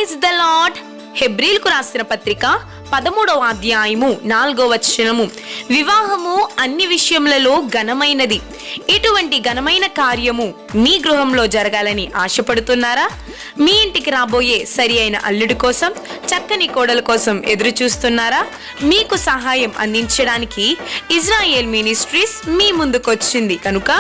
Praise the lord. హెబ్రీలకు రాసిన పత్రిక 13వ అధ్యాయము 4వ వచనము, వివాహము అన్ని విషయములలో ఘనమైనది. ఇటువంటి ఘనమైన కార్యము మీ గృహంలో జరగాలని ఆశపడుతున్నారా? మీ ఇంటికి రాబోయే సరి అయిన అల్లుడి కోసం, చక్కని కోడల కోసం ఎదురు చూస్తున్నారా? మీకు సహాయం అందించడానికి ఇజ్రాయేల్ మినిస్ట్రీస్ మీ ముందుకొచ్చింది కనుక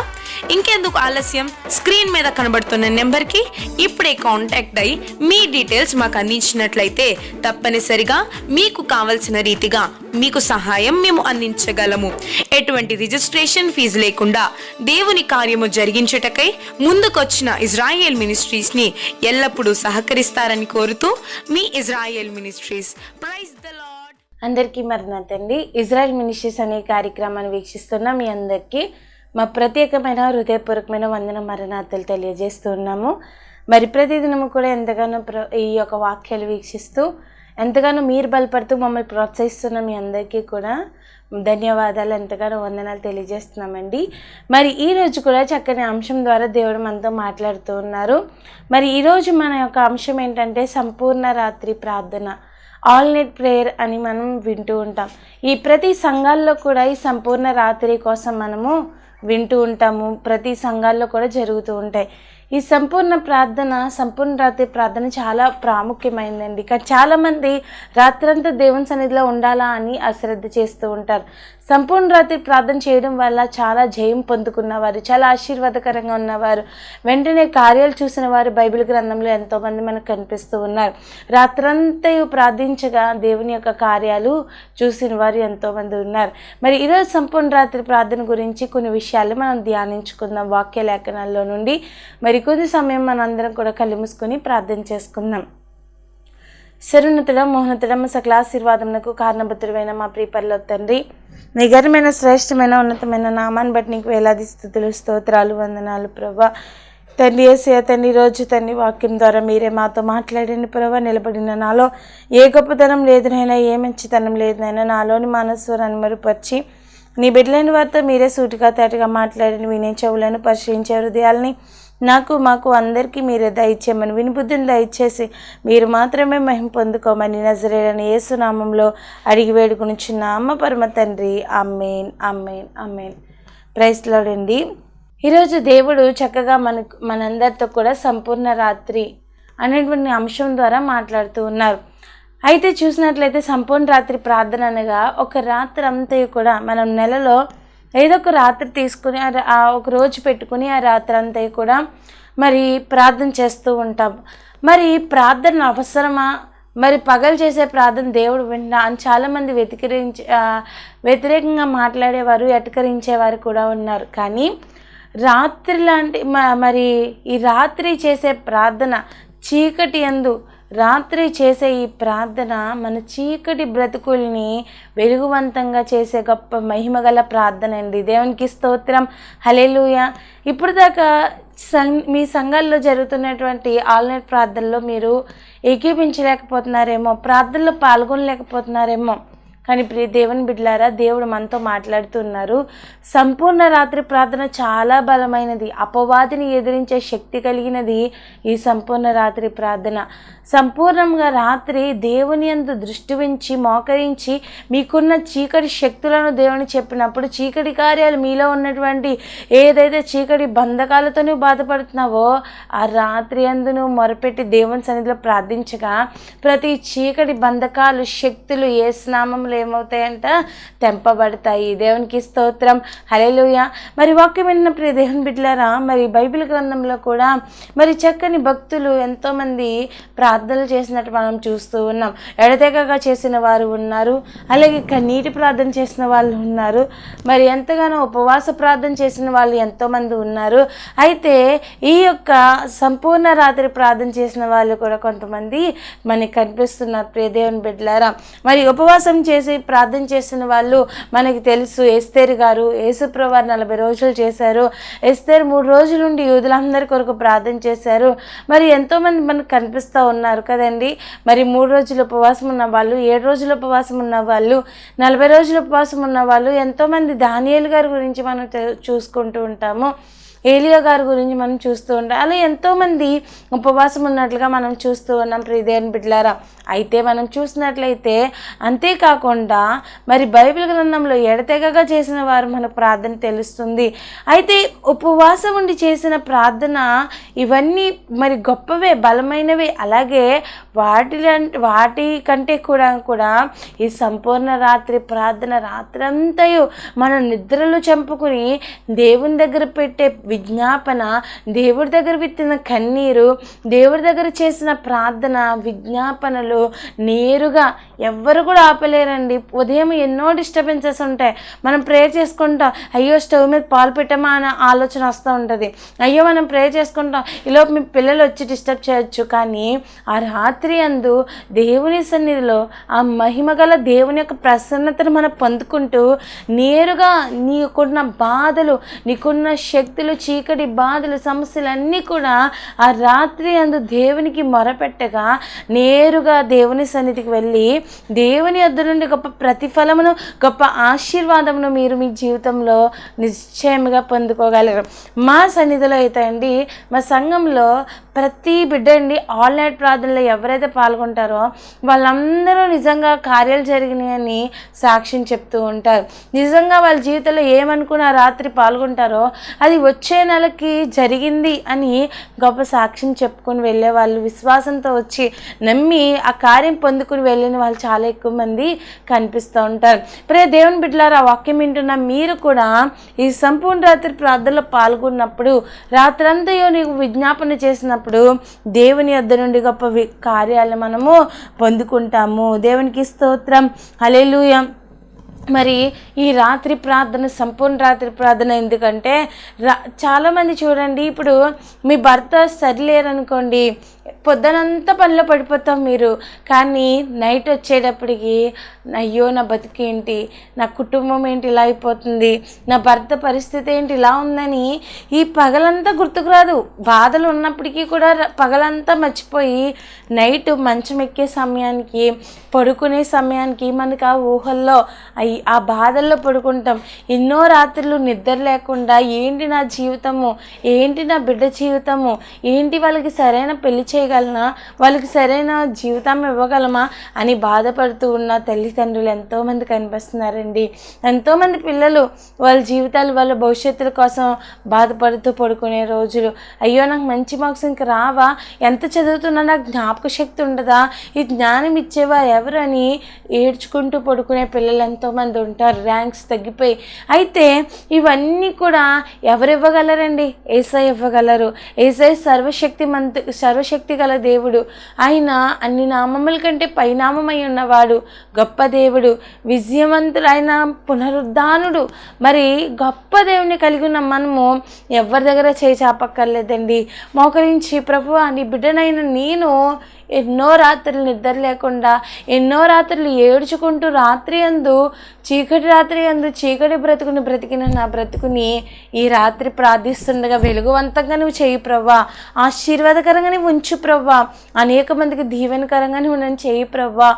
ఇంకెందుకు ఆలస్యం? స్క్రీన్ మీద కనబడుతున్న నెంబర్కి ఇప్పుడే కాంటాక్ట్ అయ్యి మీ డీటెయిల్స్ మాకు అందించినట్లయితే తప్పనిసరిగా మీకు కావలసిన రీతిగా మీకు సహాయం మేము అందించగలము. ఎటువంటి రిజిస్ట్రేషన్ ఫీజు లేకుండా దేవుని కార్యము జరిగించుటకై ముందుకొచ్చిన ఇజ్రాయేల్ మినిస్ట్రీస్ ని ఎల్లప్పుడూ సహకరిస్తారని కోరుతూ మీ Israel ministries. Praise the lord. అందరికీ మరణాతండి. ఇజ్రాయెల్ మినిస్ట్రీస్ అనే కార్యక్రమాన్ని వీక్షిస్తున్న మీ అందరికీ మా ప్రత్యేకమైన హృదయపూర్వకమైన వందన మరణాతలు తెలియజేస్తున్నాము. మరి ప్రతిదినము కూడా ఎంతగానో ఈ యొక్క వాక్యాలు వీక్షిస్తూ ఎంతగానో మీరు బలపడుతూ మమ్మల్ని ప్రోత్సహిస్తున్న మీ అందరికీ కూడా ధన్యవాదాలు, ఎంతగానో వందనాలు తెలియజేస్తున్నామండి. మరి ఈరోజు కూడా చక్కని అంశం ద్వారా దేవుడు మనతో మాట్లాడుతూ ఉన్నారు. మరి ఈరోజు మన యొక్క అంశం ఏంటంటే సంపూర్ణ రాత్రి ప్రార్థన, ఆల్ నైట్ ప్రేయర్ అని మనం వింటూ ఉంటాం. ఈ ప్రతి సంఘాల్లో కూడా ఈ సంపూర్ణ రాత్రి కోసం మనము వింటూ ఉంటాము. ప్రతి సంఘాల్లో కూడా జరుగుతూ ఉంటాయి. ఈ సంపూర్ణ రాత్రి ప్రార్థన చాలా ప్రాముఖ్యమైనదండి. కానీ చాలామంది రాత్రంతా దేవుని సన్నిధిలో ఉండాలా అని అశ్రద్ధ చేస్తూ ఉంటారు. సంపూర్ణ రాత్రి ప్రార్థన చేయడం వల్ల చాలా జయం పొందుకున్నవారు, చాలా ఆశీర్వాదకరంగా ఉన్నవారు, వెంటనే కార్యాలు చూసిన వారు బైబిల్ గ్రంథంలో ఎంతోమంది మనకు కనిపిస్తూ ఉన్నారు. రాత్రంతా ప్రార్థించగా దేవుని యొక్క కార్యాలు చూసిన వారు ఎంతోమంది ఉన్నారు. మరి ఈరోజు సంపూర్ణ రాత్రి ప్రార్థన గురించి కొన్ని విషయాలు మనం ధ్యానించుకుందాం వాక్య లేఖనాల్లో నుండి. మరి కొద్ది సమయం మనందరం కూడా కళ్ళు మూసుకొని ప్రార్థన చేసుకుందాం. శరణుతుడ మోహనతుడ సకల ఆశీర్వాదమునకు కారణభద్రుడైన మా ప్రియ పరలోక తండ్రి, నీ ఘనమైన శ్రేష్టమైన ఉన్నతమైన నామాన్ని బట్టి నీకు వేలాది స్తుతులు స్తోత్రాలు వందనాలు ప్రభా. తండ్రి యేసయ్య తండ్రి, రోజు తండ్రి వాక్యం ద్వారా మీరే మాతో మాట్లాడండి ప్రభా. నిలబడిన నాలో ఏ గొప్పతనం లేదునైనా, ఏ మంచితనం లేదునైనా నాలోని మానస్వరాన్ని మరుపరిచి నీ బిడ్డలైన వారితో మీరే సూటిగా తేటగా మాట్లాడిన వినే చెవులను పరిశీలించే హృదయాలని మాకు అందరికీ మీరే దయచేయమని, వినిబుద్ధిని దయచేసి మీరు మాత్రమే మహిమ పొందుకోమని నజరేయుడైన యేసు నామంలో అడిగి వేడుకొనుచున్న అమ్మ పరమ తండ్రి. ఆమేన్, ఆమేన్, ఆమేన్. ప్రైజ్ ది లార్డ్ అండి. ఈరోజు దేవుడు చక్కగా మనందరితో కూడా సంపూర్ణ రాత్రి అనేటువంటి అంశం ద్వారా మాట్లాడుతూ ఉన్నారు. అయితే చూసినట్లయితే సంపూర్ణ రాత్రి ప్రార్థన అనగా ఒక రాత్రి అంతా కూడా మనం నెలలో ఏదో ఒక రాత్రి తీసుకుని ఒక రోజు పెట్టుకుని ఆ రాత్రి అంతా కూడా మరి ప్రార్థన చేస్తూ ఉంటాం. మరి ప్రార్థన అవసరమా? మరి పగలు చేసే ప్రార్థన దేవుడు వింటా అని చాలామంది వ్యతిరేకంగా మాట్లాడేవారు, ఎటకరించేవారు కూడా ఉన్నారు. కానీ రాత్రి లాంటి మరి ఈ రాత్రి చేసే ప్రార్థన, చీకటి యందు రాత్రి చేసే ఈ ప్రార్థన మన చీకటి బ్రతుకుల్ని వెలుగువంతంగా చేసే గొప్ప మహిమగల ప్రార్థన అండి. దేవునికి స్తోత్రం, హల్లెలూయా. ఇప్పుడు దాకా మీ సంఘాల్లో జరుగుతున్నటువంటి ఆల్ నైట్ ప్రార్థనలో మీరు ఏకీపించలేకపోతున్నారేమో, ప్రార్థనలో పాల్గొనలేకపోతున్నారేమో. కానీ ప్రియ దేవుని బిడ్డలారా, దేవుడు మనతో మాట్లాడుతున్నారు. సంపూర్ణ రాత్రి ప్రార్థన చాలా బలమైనది, అపవాదిని ఎదిరించే శక్తి కలిగినది ఈ సంపూర్ణ రాత్రి ప్రార్థన. సంపూర్ణంగా రాత్రి దేవుని యందు దృష్టి ఉంచి మోకరించి మీకున్న చీకటి శక్తులను దేవుని చెప్పినప్పుడు, చీకటి కార్యాలు మీలో ఉన్నటువంటి ఏదైతే చీకటి బంధకాలతో నువ్వు బాధపడుతున్నావో ఆ రాత్రి యందు నువ్వు మొరపెట్టి దేవుని సన్నిధిలో ప్రార్థించగా ప్రతి చీకటి బంధకాలు, శక్తులు యేసు నామములో ఏమవుతాయంట? తెంపబడతాయి. దేవునికి స్తోత్రం, హల్లెలూయా. మరి వాక్యం విన్న ప్రియ దేవుని బిడ్డలారా, మరి బైబిల్ గ్రంథంలో కూడా మరి చక్కని భక్తులు ఎంతోమంది ప్రార్థనలు చేసినట్టు మనం చూస్తూ ఉన్నాం. ఎడతెగగా చేసిన వారు ఉన్నారు, అలాగే కన్నీటి ప్రార్థన చేసిన వాళ్ళు ఉన్నారు, మరి ఎంతగానో ఉపవాస ప్రార్థన చేసిన వాళ్ళు ఎంతోమంది ఉన్నారు. అయితే ఈ యొక్క సంపూర్ణ రాత్రి ప్రార్థన చేసిన వాళ్ళు కూడా కొంతమంది మనకి కనిపిస్తున్నారు ప్రియ దేవుని బిడ్డలారా. మరి ఉపవాసం చేసి ప్రార్థన చేసిన వాళ్ళు మనకి తెలుసు. ఎస్తేరు గారు, యేసుప్రభువు వారు 40 రోజులు చేశారు. ఎస్తేరు 3 రోజుల నుండి యూదులందరి కొరకు ప్రార్థన చేశారు. మరి ఎంతోమంది మనకు కనిపిస్తూ ఉన్నారు కదండి. మరి 3 రోజులు ఉపవాసం ఉన్న వాళ్ళు, 7 రోజులు ఉపవాసం ఉన్న వాళ్ళు, 40 రోజులు ఉపవాసం ఉన్న వాళ్ళు ఎంతోమంది. దానియేలు గారి గురించి మనం చూసుకుంటూ ఉంటాము. ఏలియా గారి గురించి మనం చూస్తూ ఉంటాం. అలా ఎంతోమంది ఉపవాసం ఉన్నట్లుగా మనం చూస్తూ ఉన్నాం ప్రియ దేవుని బిడ్డలారా. అయితే మనం చూసినట్లయితే అంతేకాకుండా మరి బైబిల్ గ్రంథంలో ఎడతెగగా చేసిన వారు మన ప్రార్థన తెలుస్తుంది. అయితే ఉపవాసం ఉండి చేసిన ప్రార్థన ఇవన్నీ మరి గొప్పవే, బలమైనవే. అలాగే వాటి కంటే కూడా ఈ సంపూర్ణ రాత్రి ప్రార్థన, రాత్రంతయు మన నిద్రలు చంపుకుని దేవుని దగ్గర పెట్టే విజ్ఞాపన, దేవుడి దగ్గర విత్తిన కన్నీరు, దేవుడి దగ్గర చేసిన ప్రార్థన, విజ్ఞాపనలు నేరుగా ఎవ్వరు కూడా ఆపలేరండి. ఉదయం ఎన్నో డిస్టర్బెన్సెస్ ఉంటాయి. మనం ప్రేయర్ చేసుకుంటాం, అయ్యో స్టవ్ మీద పాలు పెట్టమా అనే ఆలోచన వస్తూ ఉంటుంది. అయ్యో మనం ప్రేయర్ చేసుకుంటాం, ఈలోపు మీ పిల్లలు వచ్చి డిస్టర్బ్ చేయొచ్చు. కానీ ఆ రాత్రి అందు దేవుని సన్నిధిలో ఆ మహిమగల దేవుని యొక్క ప్రసన్నతను మనం పొందుకుంటూ నేరుగా నీకున్న బాధలు, నీకున్న శక్తులు, చీకటి బాధలు, సమస్యలన్నీ కూడా ఆ రాత్రి అందు దేవునికి మొరపెట్టగా నేరుగా దేవుని సన్నిధికి వెళ్ళి దేవుని యొద్ద నుండి గొప్ప ప్రతిఫలమును, గొప్ప ఆశీర్వాదమును మీరు మీ జీవితంలో నిశ్చయముగా పొందుకోగలరు. మా సన్నిధిలో అయితే అండి, మా సంఘంలో ప్రతి బిడ్డ అండి ఆల్ నైట్ ప్రార్థనలో ఎవరైతే పాల్గొంటారో వాళ్ళందరూ నిజంగా కార్యాలు జరిగినాయని సాక్ష్యం చెప్తూ ఉంటారు. నిజంగా వాళ్ళ జీవితంలో ఏమనుకున్న రాత్రి పాల్గొంటారో అది వచ్చే నెలకి జరిగింది అని గొప్ప సాక్ష్యం చెప్పుకొని వెళ్ళే వాళ్ళు, విశ్వాసంతో వచ్చి నమ్మి ఆ కార్యం పొందుకుని వెళ్ళిన వాళ్ళు చాలా ఎక్కువ మంది కనిపిస్తూ ఉంటారు. ప్రియ దేవుని బిడ్డలారా, వాక్యం వింటున్న మీరు కూడా ఈ సంపూర్ణ రాత్రి ప్రార్థనలో పాల్గొన్నప్పుడు, రాత్రంతయో నీకు విజ్ఞాపన చేసినప్పుడు దేవుని యొద్ద నుండి గొప్ప కార్యాలు మనము పొందుకుంటాము. దేవునికి స్తోత్రం, హల్లెలూయా. మరి ఈ రాత్రి ప్రార్థన, సంపూర్ణ రాత్రి ప్రార్థన ఎందుకంటే చాలామంది చూడండి, ఇప్పుడు మీ భర్త సరిలేరనుకోండి, పొద్దునంతా పనిలో పడిపోతాం మీరు. కానీ నైట్ వచ్చేటప్పటికి అయ్యో నా బతుకేంటి, నా కుటుంబం ఏంటి ఇలా అయిపోతుంది, నా భర్త పరిస్థితి ఏంటి ఇలా ఉందని ఈ పగలంతా గుర్తుకు రాదు. బాధలు ఉన్నప్పటికీ కూడా పగలంతా మర్చిపోయి నైట్ మంచం ఎక్కే సమయానికి, పడుకునే సమయానికి మనకు ఆ ఊహల్లో ఆ బాధల్లో పడుకుంటాం. ఎన్నో రాత్రులు నిద్ర లేకుండా ఏంటి నా జీవితము, ఏంటి నా బిడ్డ జీవితము, ఏంటి వాళ్ళకి సరైన పెళ్లి చేయగలనా, వాళ్ళకి సరైన జీవితం ఇవ్వగలమా అని బాధపడుతూ ఉన్న తల్లిదండ్రులు ఎంతోమంది కనిపిస్తున్నారండి. ఎంతోమంది పిల్లలు వాళ్ళ జీవితాలు, వాళ్ళ భవిష్యత్తుల కోసం బాధపడుతూ పడుకునే రోజులు. అయ్యో నాకు మంచి మార్క్స్ ఇంక రావా, ఎంత చదువుతున్నా నాకు జ్ఞాపక శక్తి ఉండదా, ఈ జ్ఞానం ఇచ్చేవా ఎవరు అని ఏడ్చుకుంటూ పడుకునే పిల్లలు ఎంతోమంది ఉంటారు. ర్యాంక్స్ తగ్గిపోయి. అయితే ఇవన్నీ కూడా ఎవరు ఇవ్వగలరండి? యేసయ్య ఇవ్వగలరు. యేసయ్య సర్వశక్తి గల దేవుడు. ఆయన అన్ని నామముల కంటే పైనామమై ఉన్నవాడు, గొప్ప దేవుడు, విజయవంతుడు, ఆయన పునరుద్ధానుడు. మరి గొప్ప దేవుని కలిగి ఉన్న మనము ఎవరి దగ్గర చేయి చాపక్కర్లేదండి. మోకరించి ప్రభువా నీ బిడ్డనైన నేను ఎన్నో రాత్రులు నిద్ర లేకుండా, ఎన్నో రాత్రులు ఏడ్చుకుంటూ చీకటి బ్రతికిన నా బ్రతుకుని ఈ రాత్రి ప్రార్థిస్తుండగా వెలుగువంతంగా నువ్వు చేయి ప్రవ్వా, ఆశీర్వాదకరంగా నువ్వు ఉంచు ప్రవ్వా, అనేక మందికి దీవెనకరంగా నువ్వు నన్ను చేయి ప్రవ్వా.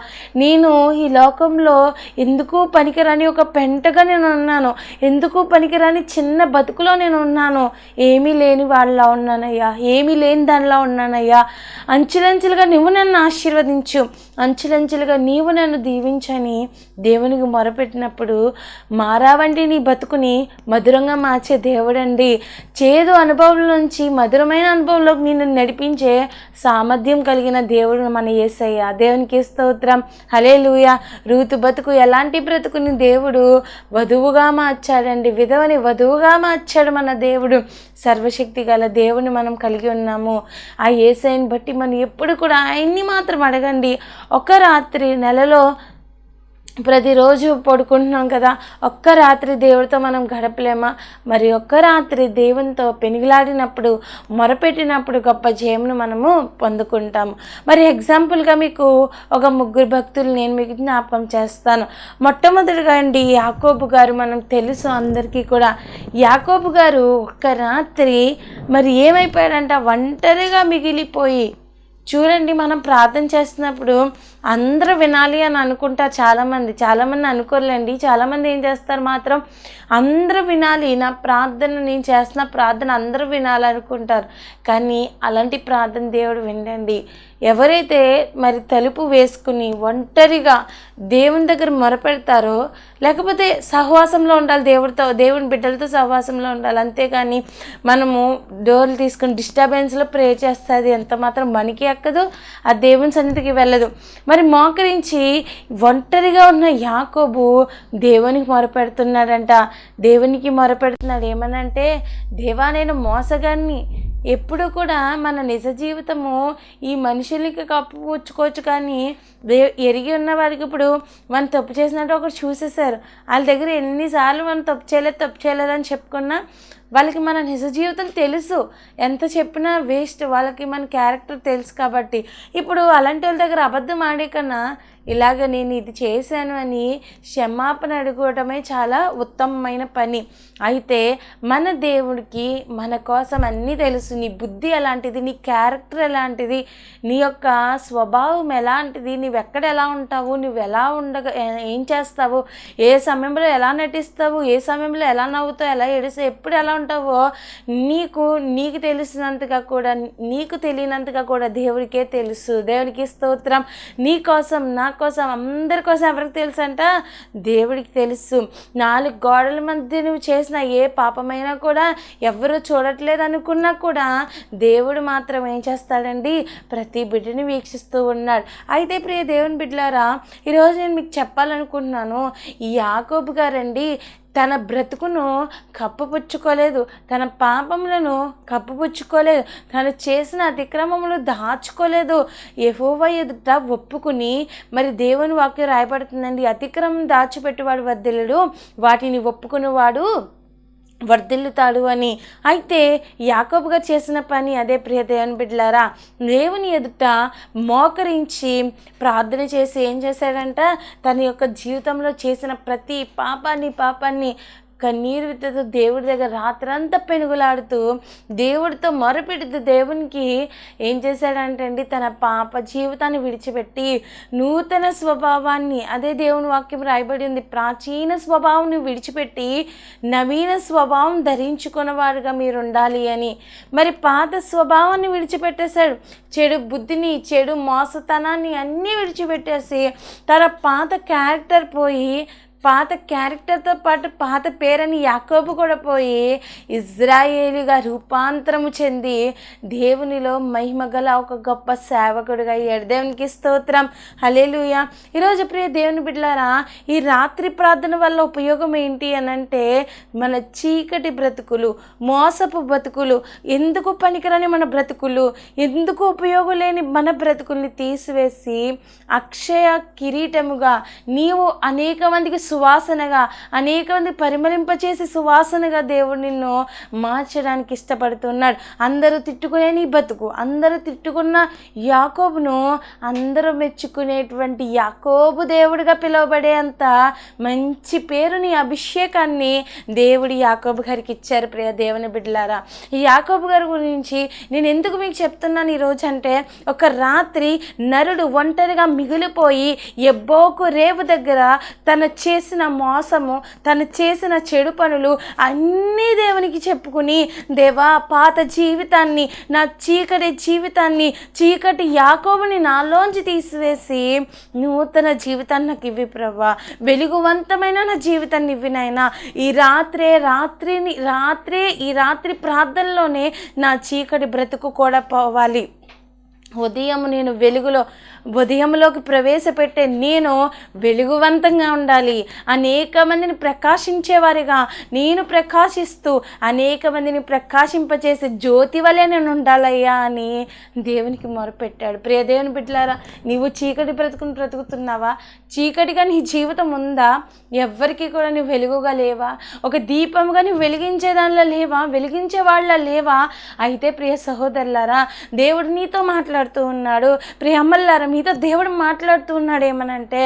నేను ఈ లోకంలో ఎందుకు పనికిరాని ఒక పెంటగా నేను ఉన్నాను, ఎందుకు పనికిరాని చిన్న బతుకులో నేను ఉన్నాను, ఏమీ లేని వాళ్ళలా ఉన్నానయ్యా, ఏమీ లేని దానిలా ఉన్నానయ్యా. అంచెలంచెలుగా నువ్వు నన్ను ఆశీర్వదించు, అంచెలంచెలుగా నీవు నన్ను దీవించని దేవునికి మొరపెట్టినప్పుడు మారావండి నీ బతుకుని మధురంగా మార్చే దేవుడండి. చేదు అనుభవం నుంచి మధురమైన అనుభవంలోకి నిన్ను నడిపించే సామర్థ్యం కలిగిన దేవుడు మన యేసయ్య. దేవునికి స్తోత్రం, హల్లెలూయా. రూతు బతుకు ఎలాంటి బ్రతుకుని దేవుడు వధువుగా మార్చాడండి, విధవని వధువుగా మార్చాడు మన దేవుడు. సర్వశక్తి గల దేవుని మనం కలిగి ఉన్నాము. ఆ యేసయ్యని బట్టి మనం ఎప్పుడు కూడా ఆయన్ని మాత్రం అడగండి. ఒక రాత్రి నెలలో ప్రతిరోజు పడుకుంటున్నాం కదా, ఒక్క రాత్రి దేవుడితో మనం గడపలేమా? మరి ఒక్క రాత్రి దేవునితో పెనుగులాడినప్పుడు, మొరపెట్టినప్పుడు గొప్ప జయమును మనము పొందుకుంటాము. మరి ఎగ్జాంపుల్గా మీకు ఒక 3 భక్తులు నేను మీకు జ్ఞాపకం చేస్తాను. మొట్టమొదటిగా అండి యాకోబు గారు. మనం తెలుసు అందరికీ కూడా. యాకోబు గారు ఒక్క రాత్రి మరి ఏమైపోయాడంట, ఒంటరిగా మిగిలిపోయి చూడండి, మనం ప్రార్థన చేస్తున్నప్పుడు అందరూ వినాలి అని అనుకుంటారు చాలామంది అనుకోరులేండి. చాలామంది ఏం చేస్తారు మాత్రం అందరూ వినాలి, నా ప్రార్థన, నేను చేస్తున్న ప్రార్థన అందరూ వినాలనుకుంటారు. కానీ అలాంటి ప్రార్థన దేవుడు వినండి. ఎవరైతే మరి తలుపు వేసుకుని ఒంటరిగా దేవుని దగ్గర మొరపెడతారో, లేకపోతే సహవాసంలో ఉండాలి, దేవుని బిడ్డలతో సహవాసంలో ఉండాలి. అంతేగాని మనము డోర్లు తీసుకుని డిస్టర్బెన్స్లో ప్రే చేస్తుంది ఎంత మాత్రం మనకి ఎక్కదు, ఆ దేవుని సన్నిధికి వెళ్ళదు. మరి మోకరించి ఒంటరిగా ఉన్న యాకోబు దేవునికి మొరపెడుతున్నాడంట. దేవునికి మొరపెడుతున్నాడు ఏమనంటే, దేవా నేను మోసగాన్ని. ఎప్పుడు కూడా మన నిజ జీవితము ఈ మనుషులకి కప్పుపుచ్చుకోవచ్చు, కానీ ఎరిగి ఉన్న వారికి ఇప్పుడు మనం తప్పు చేసినట్టు ఒకరు చూసేసారు. వాళ్ళ దగ్గర ఎన్నిసార్లు మనం తప్పు చేయలేదు అని చెప్పుకున్నా వాళ్ళకి మన నిజ జీవితం తెలుసు. ఎంత చెప్పినా వేస్ట్, వాళ్ళకి మన క్యారెక్టర్ తెలుసు. కాబట్టి ఇప్పుడు అలాంటి వాళ్ళ దగ్గర అబద్ధం ఆడే కన్నా ఇలాగ నేను ఇది చేశాను అని క్షమాపణ అడుగుకోవటమే చాలా ఉత్తమమైన పని. అయితే మన దేవుడికి మన కోసం అన్నీ తెలుసు. నీ బుద్ధి ఎలాంటిది, నీ క్యారెక్టర్ ఎలాంటిది, నీ యొక్క స్వభావం ఎలాంటిది, నువ్వెక్కడ ఎలా ఉంటావు, నువ్వు ఎలా ఏం చేస్తావు, ఏ సమయంలో ఎలా నటిస్తావు, ఏ సమయంలో ఎలా నవ్వుతావు, ఎలా ఏడుస్తావు, ఎప్పుడు ఎలా ఉంటావో నీకు తెలిసినంతగా కూడా, నీకు తెలియనంతగా కూడా దేవుడికే తెలుసు. దేవుడికి స్తోత్రం. నీ కోసం, నా కోసం, అందరి కోసం ఎవరికి తెలుసు అంట? దేవుడికి తెలుసు. 4 గోడల మధ్య నువ్వు చేసిన ఏ పాపమైనా కూడా ఎవరు చూడట్లేదు అనుకున్నా కూడా దేవుడు మాత్రం ఏం చేస్తాడండి? ప్రతి బిడ్డని వీక్షిస్తూ ఉన్నాడు. అయితే ప్రియ దేవుని బిడ్డలారా, ఈరోజు నేను మీకు చెప్పాలనుకుంటున్నాను, ఈ యాకోబు గారండి తన బ్రతుకును కప్పుపుచ్చుకోలేదు, తన పాపములను కప్పుపుచ్చుకోలేదు, తను చేసిన అతిక్రమములు దాచుకోలేదు. యెహోవా ఎదుట ఒప్పుకుని, మరి దేవుని వాక్యం రాయబడుతుందండి, అతిక్రమం దాచిపెట్టువాడు వర్ధిల్లుడు, వాటిని ఒప్పుకునేవాడు వర్ధిల్లుతాడు అని. అయితే యాకోబు గారు చేసిన పని అదే ప్రియ దేవుని బిడ్డలారా. దేవుని ఎదుట మోకరించి ప్రార్థన చేసి ఏం చేశాడంట? తన యొక్క జీవితంలో చేసిన ప్రతి పాపాన్ని కన్నీరు విత్తుతూ దేవుడి దగ్గర రాత్రంతా పెనుగులాడుతూ దేవుడితో మొరపెడుతూ దేవునికి ఏం చేశాడంటే అండి, తన పాప జీవితాన్ని విడిచిపెట్టి నూతన స్వభావాన్ని, అదే దేవుని వాక్యం రాయబడి ఉంది, ప్రాచీన స్వభావం విడిచిపెట్టి నవీన స్వభావం ధరించుకున్నవారుగా మీరు ఉండాలి అని. మరి పాత స్వభావాన్ని విడిచిపెట్టేశాడు, చెడు బుద్ధిని, చెడు మోసతనాన్ని అన్నీ విడిచిపెట్టేసి తన పాత క్యారెక్టర్ పోయి, పాత క్యారెక్టర్తో పాటు పాత పేరని యాకోబు కూడా పోయి ఇజ్రాయేలుగా రూపాంతరము చెంది దేవునిలో మహిమగల ఒక గొప్ప సేవకుడిగా అయ్యాడు. దేవునికి స్తోత్రం, హల్లెలూయా. ఈరోజు ప్రియ దేవుని బిడ్డలారా, ఈ రాత్రి ప్రార్థన వల్ల ఉపయోగం ఏంటి అనంటే, మన చీకటి బ్రతుకులు, మోసపు బ్రతుకులు, ఎందుకు పనికిరాని మన బ్రతుకులు, ఎందుకు ఉపయోగం లేని మన బ్రతుకుల్ని తీసివేసి అక్షయ కిరీటముగా నీవు అనేక మందికి సువాసనగా, అనేక మంది పరిమళింపచేసి సువాసనగా దేవుడు నిన్ను మార్చడానికి ఇష్టపడుతున్నాడు. అందరూ తిట్టుకునే నీ బతుకు, అందరూ తిట్టుకున్న యాకోబును అందరూ మెచ్చుకునేటువంటి యాకోబు దేవుడిగా పిలువబడే అంత మంచి పేరు, నీ అభిషేకాన్ని దేవుడి యాకోబు గారికి ఇచ్చారు. ప్రియ దేవుని బిడ్డలారా, ఈ యాకోబు గారి గురించి నేను ఎందుకు మీకు చెప్తున్నాను ఈరోజు అంటే, ఒక రాత్రి నరుడు ఒంటరిగా మిగిలిపోయి ఎబ్బోకు రేవు దగ్గర తన చేసిన మోసము, తను చేసిన చెడు పనులు అన్నీ దేవునికి చెప్పుకుని, దేవా పాత జీవితాన్ని, నా చీకటి జీవితాన్ని, చీకటి యాకోబుని నాలోంచి తీసివేసి నూతన జీవితాన్ని నాకు ఇవ్వి ప్రభా, వెలుగువంతమైన నా జీవితాన్ని ఇవ్వి నాయనా. ఈ రాత్రి ప్రార్థనలోనే నా చీకటి బ్రతుకు కూడా పోవాలి. ఉదయంలోకి ప్రవేశపెట్టే నేను వెలుగువంతంగా ఉండాలి. అనేక మందిని ప్రకాశించేవారిగా నేను ప్రకాశిస్తూ అనేక మందిని ప్రకాశింపచేసే జ్యోతి వలె నేను ఉండాలయ్యా అని దేవునికి మొరపెట్టాడు. ప్రియ దేవుని బిడ్డలారా, నీవు చీకటి బ్రతుకుతున్నావా? చీకటిగా నీ జీవితం ఉందా? ఎవ్వరికి కూడా నువ్వు వెలుగుగా లేవా? ఒక దీపంగా నువ్వు వెలిగించే దానిలో లేవా? వెలిగించే వాళ్ళ లేవా? అయితే ప్రియ సహోదరులారా, దేవుడు నీతో మాట్లాడు మాట్లాడుతూ ఉన్నాడు. ప్రియమ్మల్లారా, మీతో దేవుడు మాట్లాడుతూ ఉన్నాడు ఏమనంటే,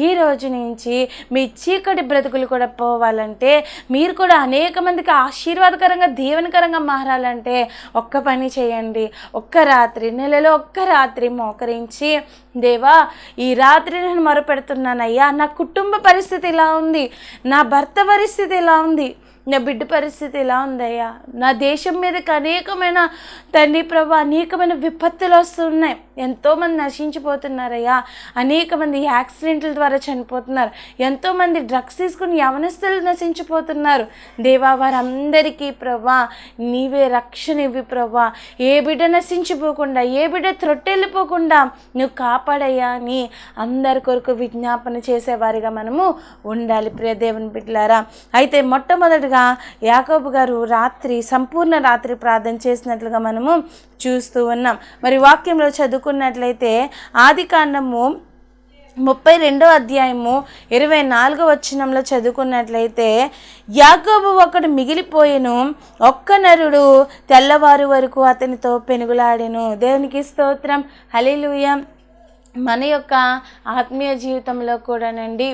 ఈ రోజు నుంచి మీ చీకటి బ్రతుకులు కూడా పోవాలంటే, మీరు కూడా అనేక మందికి ఆశీర్వాదకరంగా దీవెనకరంగా మారాలంటే ఒక్క పని చేయండి. ఒక్క రాత్రి, నెలలో ఒక్క రాత్రి మోకరించి, దేవా ఈ రాత్రి నేను మొరపెడుతున్నానయ్యా, నా కుటుంబ పరిస్థితి ఇలా ఉంది, నా భర్త పరిస్థితి ఇలా ఉంది, నా బిడ్డ పరిస్థితి ఎలా ఉందయ్యా, నా దేశం మీదకి అనేకమైన తండ్రి ప్రభు అనేకమైన విపత్తులు వస్తున్నాయి, ఎంతోమంది నశించిపోతున్నారయ్యా, అనేక మంది యాక్సిడెంట్ల ద్వారా చనిపోతున్నారు, ఎంతోమంది డ్రగ్స్ తీసుకుని యవనస్తులు నశించిపోతున్నారు. దేవా వారందరికీ ప్రభా నీవే రక్షణ ఇవ్వి ప్రభా, ఏ బిడ్డ నశించిపోకుండా, ఏ బిడ్డ త్రొట్టెళ్ళిపోకుండా నువ్వు కాపాడయ్యా అని అందరి కొరకు విజ్ఞాపన చేసేవారిగా మనము ఉండాలి. ప్రియ దేవుని బిడ్డలారా, అయితే మొట్టమొదటిగా యాకోబు గారు సంపూర్ణ రాత్రి ప్రార్థన చేసినట్లుగా మనము చూస్తూ ఉన్నాం. మరి వాక్యంలో చదువుకున్నట్లయితే ఆదికాండము 32వ అధ్యాయము 24వ వచనంలో చదువుకున్నట్లయితే, యాకోబు ఒకడు మిగిలిపోయెను, ఒక్క నరుడు తెల్లవారు వరకు అతనితో పెనుగులాడెను. దేవునికి స్తోత్రం, హల్లెలూయా. మన యొక్క ఆత్మీయ జీవితంలో కూడానండి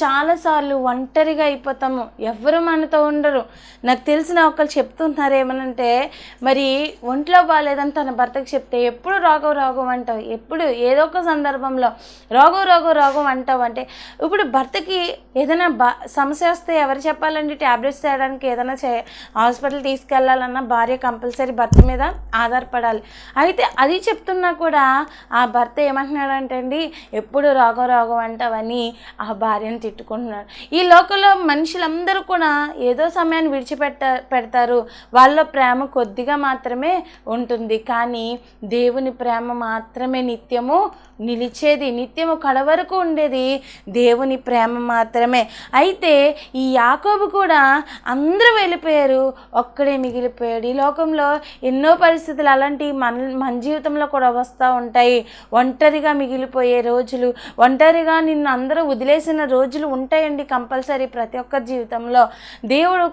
చాలాసార్లు ఒంటరిగా అయిపోతాము, ఎవరు మనతో ఉండరు. నాకు తెలిసిన ఒకళ్ళు చెప్తున్నారు ఏమనంటే, మరి ఒంట్లో బాగాలేదని తన భర్తకు చెప్తే ఎప్పుడు రోగం అంటావు, ఎప్పుడు ఏదో ఒక సందర్భంలో రోగం అంటావు అంటే, ఇప్పుడు భర్తకి ఏదైనా సమస్య వస్తే ఎవరు చెప్పాలండి? ట్యాబ్లెట్స్ చేయడానికి ఏదైనా హాస్పిటల్ తీసుకెళ్ళాలన్నా భార్య కంపల్సరీ భర్త మీద ఆధారపడాలి. అయితే అది చెప్తున్నా కూడా ఆ భర్త ఏమంటున్నాడంటే అండి, ఎప్పుడు రోగం అంటావని ఆ భార్యను తిట్టుకుంటున్నాడు. ఈ లోకంలో మనుషులందరూ కూడా ఏదో సమయాన్ని పెడతారు, వాళ్ళ ప్రేమ కొద్దిగా మాత్రమే ఉంటుంది. కానీ దేవుని ప్రేమ మాత్రమే నిత్యము నిలిచేది, నిత్యము కడవరకు ఉండేది దేవుని ప్రేమ మాత్రమే. అయితే ఈ యాకోబు కూడా అందరూ వెళ్ళిపోయారు, ఒక్కడే మిగిలిపోయాడు. ఈ లోకంలో ఎన్నో పరిస్థితులు అలాంటి మన జీవితంలో కూడా వస్తూ ఉంటాయి. ఒంటరిగా మిగిలిపోయే రోజులు, ఒంటరిగా నిన్ను అందరూ వదిలేసిన రోజులు ఉంటాయండి కంపల్సరీ ప్రతి ఒక్కరి జీవితంలో. దేవుడు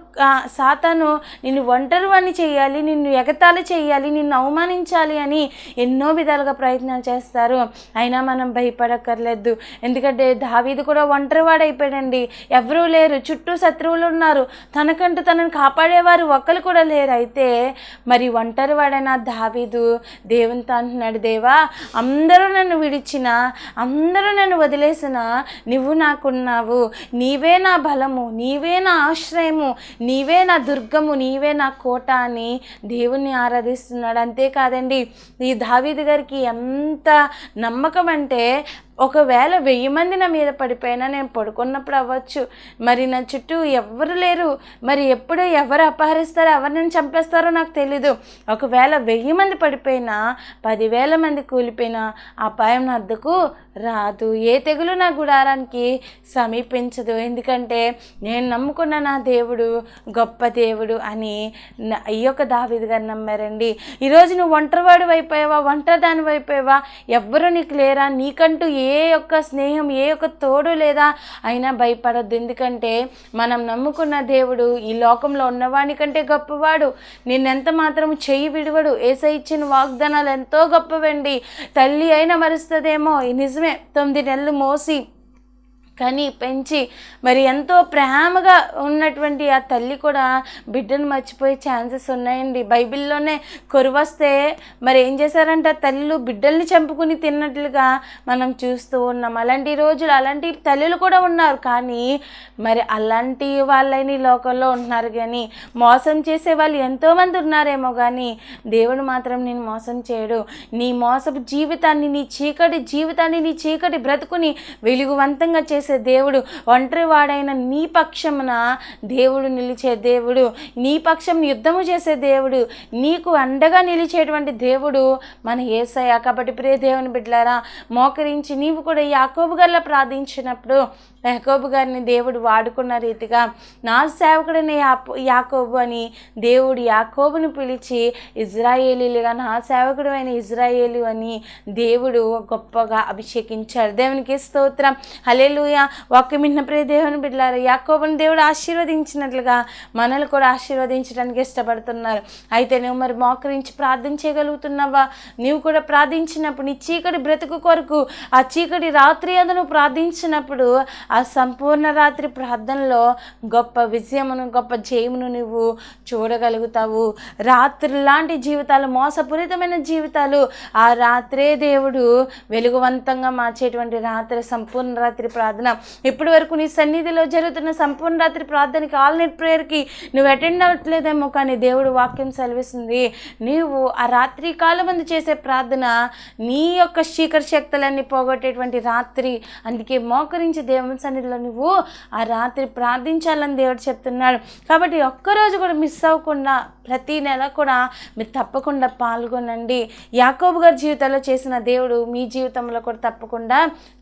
సాతాను నిన్ను ఒంటరివాణ్ణి చేయాలి, నిన్ను ఎగతాళి చేయాలి, నిన్ను అవమానించాలి అని ఎన్నో విధాలుగా ప్రయత్నాలు చేస్తారు. అయినా మనం భయపడక్కర్లేదు. ఎందుకంటే దావీదు కూడా ఒంటరివాడైపోయాడండి, ఎవరూ లేరు, చుట్టూ శత్రువులు ఉన్నారు, తనకంటూ తనను కాపాడేవారు ఒక్కరు కూడా లేరు. అయితే మరి ఒంటరివాడైన దావీదు దేవునితో అంటున్నాడు, దేవా అందరూ నన్ను విడిచినా, అందరూ నన్ను వదిలేసినా నువ్వు నాకున్నావు, నీవే నా బలము, నీవే నా ఆశ్రయము, నీవే నా దుర్గము, నీవే నా కోట అని దేవుణ్ణి ఆరాధిస్తున్నాడు. అంతేకాదండి, ఈ దావీదు గారికి ఎంత నమ్మకం అంటే, ఒకవేళ 1000 మంది నా మీద పడిపోయినా నేను పడుకున్నప్పుడు అవ్వచ్చు, మరి నా చుట్టూ ఎవరు లేరు, మరి ఎప్పుడు ఎవరు అపహరిస్తారో, ఎవరు నన్ను చంపేస్తారో నాకు తెలీదు, ఒకవేళ 1000 మంది పడిపోయినా, 10,000 మంది కూలిపోయినా అపాయం నా వద్దకు రాదు, ఏ తెగులు నా గుడారానికి సమీపించదు, ఎందుకంటే నేను నమ్ముకున్న నా దేవుడు గొప్ప దేవుడు అని ఈ యొక్క దావీదు గారు నమ్మారండి. ఈరోజు నువ్వు ఒంటరివాడు అయిపోయావా, ఒంటరిదాని అయిపోయావా, ఎవ్వరూ నీకు లేరా, నీకంటూ ఏ యొక్క స్నేహం, ఏ యొక్క తోడు లేదా, అయినా భయపడద్దు. ఎందుకంటే మనం నమ్ముకున్న దేవుడు ఈ లోకంలో ఉన్నవాని కంటే గొప్పవాడు, నిన్నెంత మాత్రం చెయ్యి విడువడు. యేసయ్య ఇచ్చిన వాగ్దానాలు ఎంతో గొప్పవండి. తల్లి అయినా మరుస్తుందేమో, నిజమే, 9 నెలలు మోసి కానీ పెంచి మరి ఎంతో ప్రేమగా ఉన్నటువంటి ఆ తల్లి కూడా బిడ్డను మర్చిపోయే ఛాన్సెస్ ఉన్నాయండి. బైబిల్లోనే కొరువస్తే మరి ఏం చేశారంటే ఆ తల్లులు బిడ్డల్ని చంపుకుని తిన్నట్లుగా మనం చూస్తూ ఉన్నాం. అలాంటి రోజులు, అలాంటి తల్లులు కూడా ఉన్నారు. కానీ మరి అలాంటి వాళ్ళని లోకంలో ఉంటున్నారు, కానీ మోసం చేసే వాళ్ళు ఎంతోమంది ఉన్నారేమో, కానీ దేవుడు మాత్రం నేను మోసం చేయడు. నీ మోసపు జీవితాన్ని, నీ చీకటి జీవితాన్ని, నీ చీకటి బ్రతుకుని వెలుగువంతంగా చేసే దేవుడు, ఒంటరి వాడైన నీ పక్షమున దేవుడు నిలిచే దేవుడు, నీ పక్షం యుద్ధము చేసే దేవుడు, నీకు అండగా నిలిచేటువంటి దేవుడు మన యేసయ్య. కాబట్టి ప్రియ దేవుని బిడ్డలారా, మోకరించి నీవు కూడా యాకోబు గారిలా ప్రార్థించినప్పుడు యాకోబు గారిని దేవుడు వాడుకున్న రీతిగా నా సేవకుడైన యాకోబు అని దేవుడు యాకోబుని పిలిచి ఇజ్రాయేలీలుగా నా సేవకుడు అయిన ఇజ్రాయేలు అని దేవుడు గొప్పగా అభిషేకించాడు. దేవునికి స్తోత్రం, హల్లెలూయా. హల్లెలూయా. వాక్యం విన్న ప్రియ దేవుని బిడ్డలారా, యాకోబుని దేవుడు ఆశీర్వదించినట్లుగా మనల్ని కూడా ఆశీర్వదించడానికి ఇష్టపడుతున్నారు. అయితే నువ్వు మరి మోకరించి ప్రార్థన చేయగలుగుతున్నావా? నీవు కూడా ప్రార్థించినప్పుడు నీ చీకటి బ్రతుకు కొరకు, ఆ చీకటి రాత్రి అందు నువ్వు ప్రార్థించినప్పుడు ఆ సంపూర్ణ రాత్రి ప్రార్థనలో గొప్ప విజయమును, గొప్ప జయమును నువ్వు చూడగలుగుతావు. రాత్రి లాంటి జీవితాలు, మోసపూరితమైన జీవితాలు, ఆ రాత్రే దేవుడు వెలుగువంతంగా మార్చేటువంటి రాత్రి సంపూర్ణ రాత్రి ప్రార్థన. ఇప్పటి వరకు నీ సన్నిధిలో జరుగుతున్న సంపూర్ణ రాత్రి ప్రార్థనకి, ఆల్ నైట్ ప్రేయర్కి నువ్వు అటెండ్ అవ్వట్లేదేమో, కానీ దేవుడు వాక్యం సెలవిస్తుంది నీవు ఆ రాత్రి కాలం మంది చేసే ప్రార్థన నీ యొక్క చీకటి శక్తులన్నీ పోగొట్టేటువంటి రాత్రి. అందుకే మోకరించి దేవుని సన్నిధిలో నువ్వు ఆ రాత్రి ప్రార్థించాలని దేవుడు చెప్తున్నాడు. కాబట్టి ఒక్కరోజు కూడా మిస్ అవ్వకుండా ప్రతి నెల కూడా మీరు తప్పకుండా పాల్గొనండి. యాకోబు గారి జీవితంలో చేసిన దేవుడు మీ జీవితంలో కూడా తప్పకుండా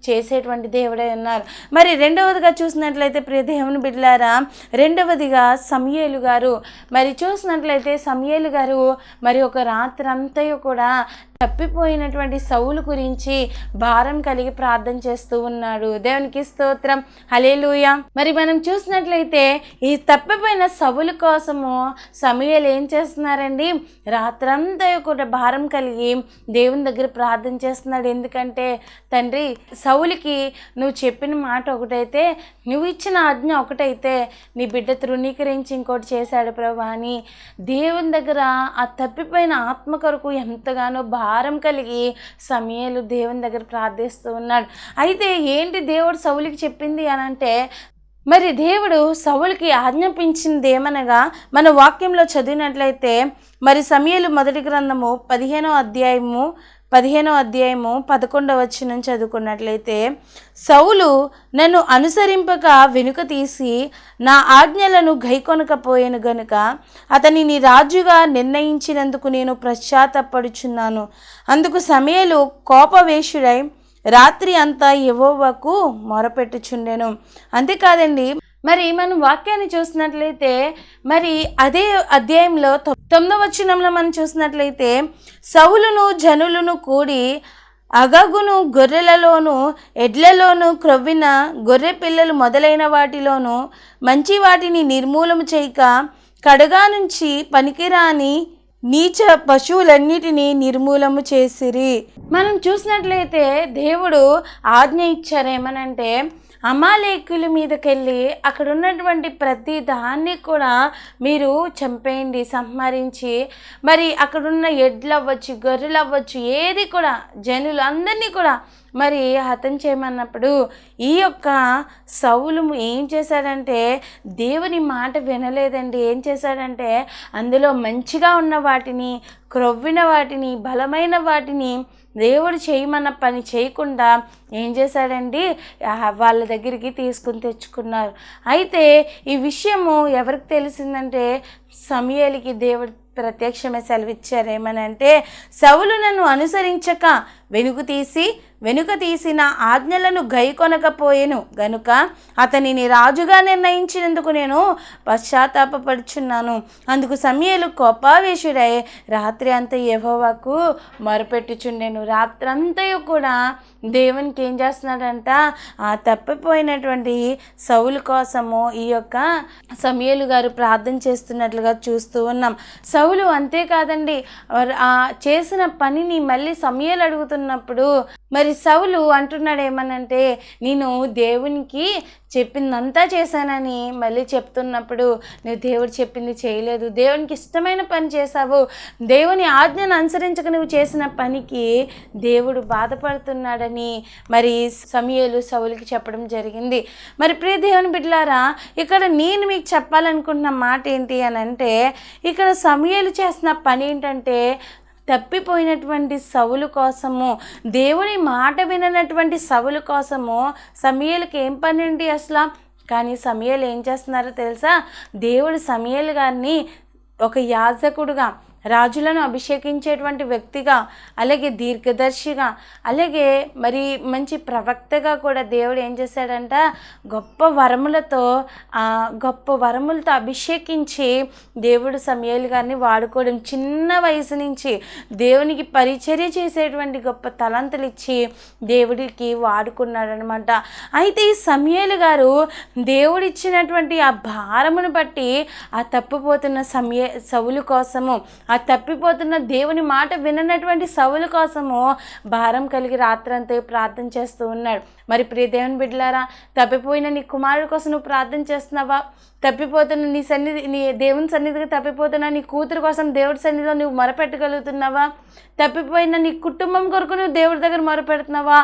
చేసేటువంటి దేవుడే ఉన్నారు. మరి రెండవదిగా చూసినట్లయితే ప్రియ దేవుని బిడ్డలారా, రెండవదిగా సమూయేలు గారు. మరి చూసినట్లయితే సమూయేలు గారు మరి ఒక రాత్రి అంతయు కూడా తప్పిపోయినటువంటి సౌలు గురించి భారం కలిగి ప్రార్థన చేస్తూ ఉన్నాడు. దేవునికి స్తోత్రం, హల్లెలూయా. మరి మనం చూసినట్లయితే ఈ తప్పిపోయిన సౌలు కోసము సమూయేలు ఏం చేస్తున్నారండి? రాత్రంతా కూడా భారం కలిగి దేవుని దగ్గర ప్రార్థన చేస్తున్నాడు. ఎందుకంటే తండ్రి, సౌలుకి నువ్వు చెప్పిన మాట ఒకటైతే, నువ్వు ఇచ్చిన ఆజ్ఞ ఒకటైతే, నీ బిడ్డ తృణీకరించి ఇంకోటి చేశాడు ప్రభా అని దేవుని దగ్గర ఆ తప్పిపోయిన ఆత్మ కొరకు ఎంతగానో భారం కలిగి సమూయేలు దేవుని దగ్గర ప్రార్థిస్తూ ఉన్నాడు. అయితే ఏంటి దేవుడు సౌలుకి చెప్పింది అని అంటే, మరి దేవుడు సౌలుకి ఆజ్ఞాపించింది ఏమనగా మన వాక్యంలో చదివినట్లయితే, మరి సమూయేలు మొదటి గ్రంథము 15వ అధ్యాయము 11వ వచనం చదువుకున్నట్లయితే, సౌలు నన్ను అనుసరింపక వెనుక తీసి నా ఆజ్ఞలను గైకొనకపోయాను గనుక అతనిని రాజుగా నిర్ణయించినందుకు నేను పశ్చాత్తాపడుచున్నాను. అందుకు సమూయేలు కోపవేశుడై రాత్రి అంతా యెహోవాకు మొరపెట్టుచుండెను. అంతేకాదండి, మరి మనం వాక్యాన్ని చూసినట్లయితే, మరి అదే అధ్యాయంలో 9వ వచనంలో మనం చూసినట్లయితే, సౌలును జనులను కూడి అగగును గొర్రెలలోను ఎడ్లలోను క్రొవ్విన గొర్రె పిల్లలు మొదలైన వాటిలోను మంచి వాటిని నిర్మూలన చేయక కడగా నుంచి పనికిరాని నీచ పశువులన్నిటినీ నిర్మూలము చేసిరి. మనం చూసినట్లయితే దేవుడు ఆజ్ఞ ఇచ్చారేమనంటే, అమాలేకుల మీదకెళ్ళి అక్కడ ఉన్నటువంటి ప్రతి దాన్ని కూడా మీరు చంపేయండి, సంహరించి. మరి అక్కడున్న ఎడ్లు అవ్వచ్చు, గొర్రెలు అవ్వచ్చు, ఏది కూడా జనులు అందరినీ కూడా మరి హతం చేయమన్నప్పుడు ఈ యొక్క సౌలు ఏం చేశాడంటే దేవుని మాట వినలేదండి. ఏం చేశాడంటే అందులో మంచిగా ఉన్న వాటిని, క్రొవ్విన వాటిని, బలమైన వాటిని దేవుడు చేయమన్న పని చేయకుండా ఏం చేశాడండి, వాళ్ళ దగ్గరికి తీసుకుని తెచ్చుకున్నారు. అయితే ఈ విషయము ఎవరికి తెలిసిందంటే సమూయేలుకి దేవుడు ప్రత్యక్షమే సెలవిచ్చారేమనంటే, సౌలు నన్ను అనుసరించక వెనుక తీసి నా ఆజ్ఞలను గైకొనకపోయెను గనుక అతనిని రాజుగా నిర్ణయించినందుకు నేను పశ్చాత్తాపపడుచున్నాను. అందుకు సమూయేలు కోపావేశుడై రాత్రి అంతా యెహోవాకు మొరపెట్టుచుండెను. రాత్రంతయు కూడా దేవునికి ఏం చేస్తున్నాడంట, ఆ తప్పిపోయినటువంటి సౌలు కోసము ఈ యొక్క సమూయేలు గారు ప్రార్థన చేస్తున్నట్లుగా చూస్తూ ఉన్నాం. సౌలు అంతేకాదండి, ఆ చేసిన పనిని మళ్ళీ సమూయేలు అడుగుతున్నప్పుడు మరి సౌలు అంటున్నాడు ఏమనంటే, నేను దేవునికి చెప్పిందంతా చేశానని మళ్ళీ చెప్తున్నప్పుడు, నువ్వు దేవుడు చెప్పింది చేయలేదు, దేవునికి ఇష్టమైన పని చేశావు, దేవుని ఆజ్ఞను అనుసరించక నువ్వు చేసిన పనికి దేవుడు బాధపడుతున్నాడని మరి సమూయేలు సౌలుకి చెప్పడం జరిగింది. మరి ప్రియ దేవుని బిడ్డలారా, ఇక్కడ నేను మీకు చెప్పాలనుకుంటున్న మాట ఏంటి అని అంటే, ఇక్కడ సమూయేలు చేసిన పని ఏంటంటే, తప్పిపోయినటువంటి సౌలు కోసము, దేవుని మాట విననటువంటి సౌలు కోసము సమూయేలుకి ఏం పని ఏంటి అసలు? కానీ సమూయేలు ఏం చేస్తున్నారో తెలుసా? దేవుడు సమూయేలు గారిని ఒక యాజకుడుగా, రాజులను అభిషేకించేటువంటి వ్యక్తిగా, అలాగే దీర్ఘదర్శిగా, అలాగే మరి మంచి ప్రవక్తగా కూడా దేవుడు ఏం చేశాడంట, గొప్ప వరములతో అభిషేకించి దేవుడు సమూయేలు గారిని వాడుకోవడం, చిన్న వయసు నుంచి దేవునికి పరిచర్య చేసేటువంటి గొప్ప తలంతులు ఇచ్చి దేవుడికి వాడుకున్నాడు అనమాట. అయితే ఈ సమూయేలు గారు దేవుడిచ్చినటువంటి ఆ భారమును బట్టి ఆ తప్పిపోతున్న సౌలు కోసము, ఆ తప్పిపోతున్న దేవుని మాట విననటువంటి సౌలు కోసము భారం కలిగి రాత్రంతా ప్రార్థన చేస్తూ ఉన్నాడు. మరి ప్రియ దేవుని బిడ్డలారా, తప్పిపోయిన నీ కుమారుడి కోసం నువ్వు ప్రార్థన చేస్తున్నావా? తప్పిపోతున్న నీ దేవుని సన్నిధికి తప్పిపోతున్న నీ కూతురు కోసం దేవుడి సన్నిధిలో నువ్వు మొరపెట్టగలుగుతున్నావా? తప్పిపోయిన నీ కుటుంబం కొరకు నువ్వు దేవుడి దగ్గర మొరపెడుతున్నావా?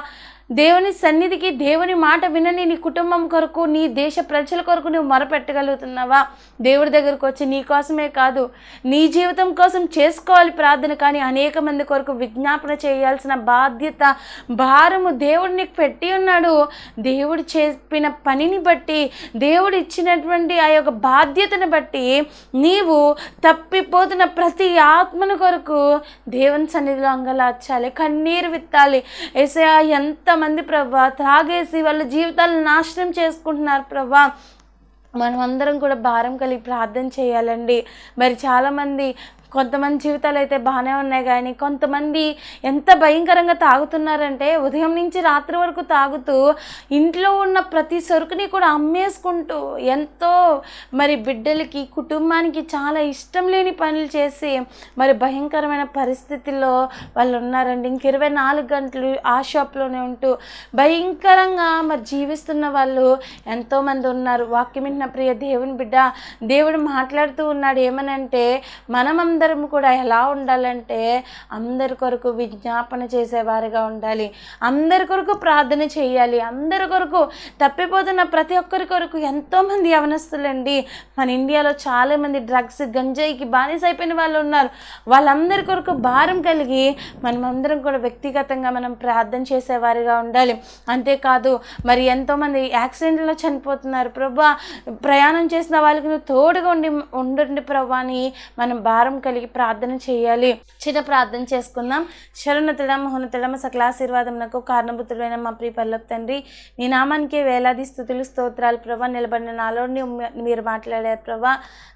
దేవుని సన్నిధికి, దేవుని మాట వినని నీ కుటుంబం కొరకు, నీ దేశ ప్రజల కొరకు నువ్వు మొరపెట్టగలుగుతున్నావా? దేవుడి దగ్గరకు వచ్చి నీ కోసమే కాదు, నీ జీవితం కోసం చేసుకోవాలి ప్రార్థన, కానీ అనేక మంది కొరకు విజ్ఞాపన చేయాల్సిన బాధ్యత, భారము దేవుడు నీకు పెట్టి ఉన్నాడు. దేవుడు చెప్పిన పనిని బట్టి, దేవుడు ఇచ్చినటువంటి ఆ యొక్క బాధ్యతను బట్టి నీవు తప్పిపోతున్న ప్రతి ఆత్మను కొరకు దేవుని సన్నిధిలో అంగలార్చాలి, కన్నీరు విత్తాలి. యేసయ్యా, ఎంతమంది ప్రభా త్రాగేసి వాళ్ళ జీవితాలను నాశనం చేసుకుంటున్నారు ప్రభా. మనం అందరం కూడా భారం కలిగి ప్రార్థన చేయాలండి. మరి చాలామంది, కొంతమంది జీవితాలు అయితే బాగానే ఉన్నాయి, కానీ కొంతమంది ఎంత భయంకరంగా తాగుతున్నారంటే ఉదయం నుంచి రాత్రి వరకు తాగుతూ ఇంట్లో ఉన్న ప్రతి సరుకుని కూడా అమ్మేసుకుంటూ ఎంతో మరి బిడ్డలకి, కుటుంబానికి చాలా ఇష్టం లేని పనులు చేసి మరి భయంకరమైన పరిస్థితుల్లో వాళ్ళు ఉన్నారండి. ఇంక 24 గంటలు ఆ షాప్లోనే ఉంటూ భయంకరంగా మరి జీవిస్తున్న వాళ్ళు ఎంతోమంది ఉన్నారు. వాక్యం వింటున్న ప్రియ దేవుని బిడ్డ, దేవుడు మాట్లాడుతూ ఉన్నాడు ఏమనంటే, మనమందరం కూడా ఎలా ఉండాలంటే అందరి కొరకు విజ్ఞాపన చేసేవారుగా ఉండాలి, అందరి కొరకు ప్రార్థన చేయాలి, అందరి కొరకు, తప్పిపోతున్న ప్రతి ఒక్కరి కొరకు. ఎంతోమంది యవనస్తులండి మన ఇండియాలో, చాలామంది డ్రగ్స్, గంజాయికి బానిస అయిపోయిన వాళ్ళు ఉన్నారు. వాళ్ళందరి కొరకు భారం కలిగి మనమందరం కూడా వ్యక్తిగతంగా మనం ప్రార్థన చేసేవారుగా ఉండాలి. అంతేకాదు, మరి ఎంతోమంది యాక్సిడెంట్లో చనిపోతున్నారు ప్రభా, ప్రయాణం చేసిన వాళ్ళకి నువ్వు తోడుగా ఉండండి ప్రభా అని మనం భారం కలిగి ప్రార్థన చేయాలి. చిన్న ప్రార్థన చేసుకుందాం. శరణుతుడా, మహోన్నతుడా, సకలాశీర్వాదమునకు కారణభూతుడైన మా ప్రియ పరలోక తండ్రి, నీ నామానికి వేలాది స్తుతులు, స్తోత్రాలు ప్రభా. నిలబడిన నాలో మీరు మాట్లాడారు ప్రభా.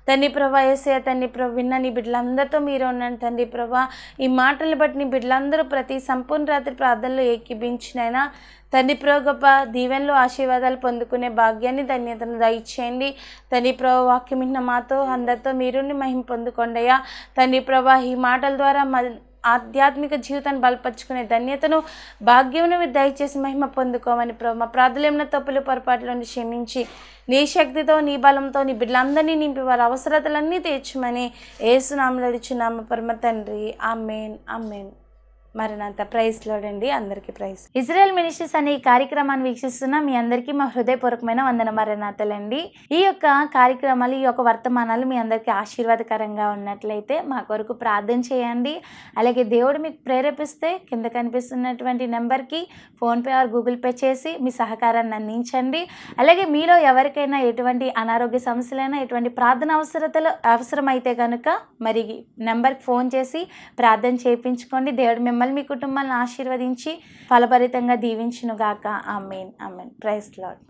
తండ్రి ప్రభా, యేసయ్య తండ్రి ప్రభా, విన్న నీ బిడ్డలందరితో మీరు ఉన్నాను తండ్రి ప్రభా. ఈ మాటలు బట్టి నీ బిడ్డలందరూ ప్రతి సంపూర్ణ రాత్రి ప్రార్థనలో ఏకీభించినైనా తండ్రి ప్రభు, గొప్ప దీవెనలు, ఆశీర్వాదాలు పొందుకునే భాగ్యాన్ని, ధన్యతను దయచేయండి తండ్రి ప్రభు. వాక్యం విన్న మాతో అందరితో మీరు మహిమ పొందుకోండియా తండ్రి ప్రభా. ఈ మాటల ద్వారా ఆధ్యాత్మిక జీవితాన్ని బలపరుచుకునే ధన్యతను, భాగ్యమును మీరు దయచేసి మహిమ పొందుకోమని ప్రభు. మా ప్రార్థనలు ఏమైనా తప్పులు, పొరపాట్లను క్షమించి నీ శక్తితో, నీ బలంతో నీ బిడ్డలందరినీ నింపి వారి అవసరతలన్నీ తీర్చమని యేసు నామములో అడుగుచున్నాము పరమ తండ్రి. ఆమేన్, ఆమేన్. మరణాత. ప్రైజ్ లార్డ్ అండి, అందరికీ ప్రైజ్. ఇజ్రాయెల్ మినిస్ట్రీస్ అనే ఈ కార్యక్రమాన్ని వీక్షిస్తున్న మీ అందరికీ మా హృదయపూర్వకమైన వందన మరణాతలండి. ఈ యొక్క కార్యక్రమాలు, ఈ యొక్క వర్తమానాలు మీ అందరికీ ఆశీర్వాదకరంగా ఉన్నట్లయితే మా కొరకు ప్రార్థన చేయండి. అలాగే దేవుడు మీకు ప్రేరేపిస్తే కింద కనిపిస్తున్నటువంటి నెంబర్కి ఫోన్పే ఆర్ గూగుల్ పే చేసి మీ సహకారాన్ని అందించండి. అలాగే మీలో ఎవరికైనా ఎటువంటి అనారోగ్య సమస్యలైనా, ఎటువంటి ప్రార్థన అవసరమైతే కనుక మరి నెంబర్కి ఫోన్ చేసి ప్రార్థన చేయించుకోండి. దేవుడు మిమ్మల్ని, మీ కుటుంబాలను ఆశీర్వదించి ఫలభరితంగా దీవించునుగాక. Amen, amen. Praise lord.